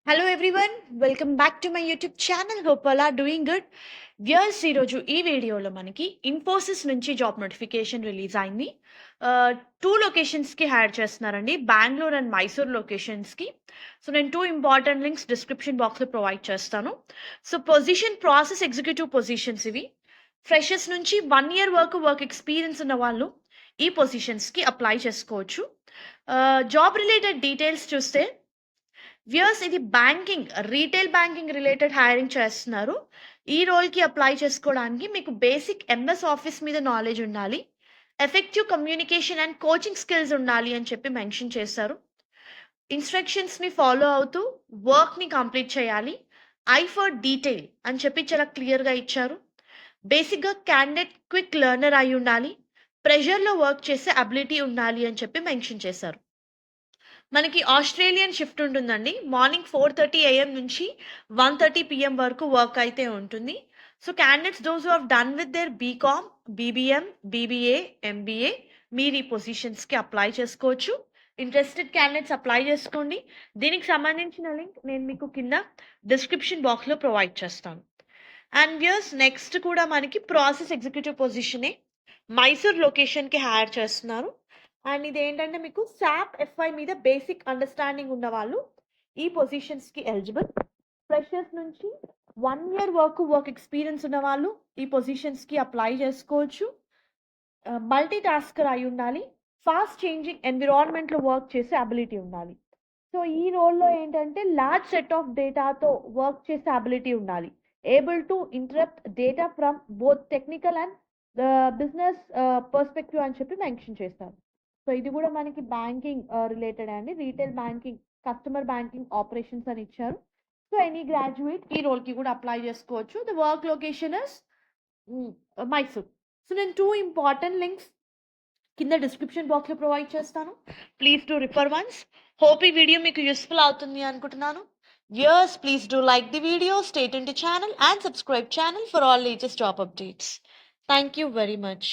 Hello everyone, welcome back to my YouTube channel. Hope all are doing good. Viewers, ఈరోజు ఈ వీడియోలో మనకి ఇన్ఫోసిస్ నుంచి జాబ్ నోటిఫికేషన్ రిలీజ్ అయింది. టూ లొకేషన్స్కి హైర్ చేస్తున్నారండి, బెంగళూరు అండ్ మైసూర్ లొకేషన్స్కి. సో నేను టూ ఇంపార్టెంట్ లింక్స్ డిస్క్రిప్షన్ బాక్స్లో ప్రొవైడ్ చేస్తాను. So position process executive positions ఇవి. ఫ్రెషర్స్ నుంచి 1 year వరకు వర్క్ ఎక్స్పీరియన్స్ ఉన్న వాళ్ళు ఈ పొజిషన్స్కి అప్లై చేసుకోవచ్చు. జాబ్ రిలేటెడ్ డీటెయిల్స్ చూస్తే వ్యూయర్స్, ఇది banking, retail banking related hiring చేస్తున్నారు. ఈ రోల్కి అప్లై చేసుకోవడానికి మీకు బేసిక్ ఎంఎస్ ఆఫీస్ మీద నాలెడ్జ్ ఉండాలి, effective communication and coaching skills ఉండాలి అని చెప్పి మెన్షన్ చేశారు. ఇన్స్ట్రక్షన్స్ని ఫాలో అవుతూ వర్క్ని కంప్లీట్ చేయాలి. ఐ ఫర్ డీటెయిల్ అని చెప్పి చాలా క్లియర్గా ఇచ్చారు. బేసిక్గా క్యాండిడేట్ క్విక్ లెర్నర్ అయి ఉండాలి, ప్రెషర్లో వర్క్ చేసే అబిలిటీ ఉండాలి అని చెప్పి మెన్షన్ చేశారు. మనకి ఆస్ట్రేలియన్ షిఫ్ట్ ఉంటుందండి. మార్నింగ్ 4:30 AM నుంచి 1:30 PM వరకు వర్క్ అయితే ఉంటుంది. So candidates those who have done with their BCom, BBM, BBA, MBA మీరు ఈ పొజిషన్స్కి అప్లై చేసుకోవచ్చు. ఇంట్రెస్టెడ్ క్యాండిడేట్స్ అప్లై చేసుకోండి. దీనికి సంబంధించిన లింక్ నేను మీకు కింద డిస్క్రిప్షన్ బాక్స్లో ప్రొవైడ్ చేస్తాను. అండ్ వ్యూయర్స్, నెక్స్ట్ కూడా మనకి ప్రాసెస్ ఎగ్జిక్యూటివ్ పొజిషనే మైసూర్ లొకేషన్కి హైర్ చేస్తున్నారు. అండ్ ఇదేంటంటే మీకు సాప్ ఎఫ్ఐ మీద బేసిక్ అండర్స్టాండింగ్ ఉన్న వాళ్ళు ఈ పొజిషన్స్కి ఎలిజిబుల్. ఫ్రెషర్స్ నుంచి 1 year వరకు వర్క్ ఎక్స్పీరియన్స్ ఉన్న వాళ్ళు ఈ పొజిషన్స్కి అప్లై చేసుకోవచ్చు. మల్టీ టాస్కర్ అయి ఉండాలి, ఫాస్ట్ చేంజింగ్ ఎన్విరాన్మెంట్లో వర్క్ చేసే అబిలిటీ ఉండాలి. సో ఈ రోల్లో ఏంటంటే లార్జ్ సెట్ ఆఫ్ డేటాతో వర్క్ చేసే అబిలిటీ ఉండాలి, able to interrupt data from both technical and business perspective అని చెప్పి మెన్షన్ చేస్తారు. సో ఇది కూడా మనకి బ్యాంకింగ్ రిలేటెడ్ అండి, retail banking, customer banking operations అని ఇచ్చారు. సో ఎనీ గ్రాడ్యుయేట్ ఈ రోల్కి కూడా అప్లై చేసుకోవచ్చు. The work location is Mysore. So నేను టూ ఇంపార్టెంట్ లింక్స్ కింద డిస్క్రిప్షన్ బాక్స్లో ప్రొవైడ్ చేస్తాను. Please to refer once. Hope ఈ వీడియో మీకు యూస్ఫుల్ అవుతుంది అనుకుంటున్నాను. Viewers, please do like the video, stay tuned to channel and subscribe channel for all latest job updates. Thank you very much.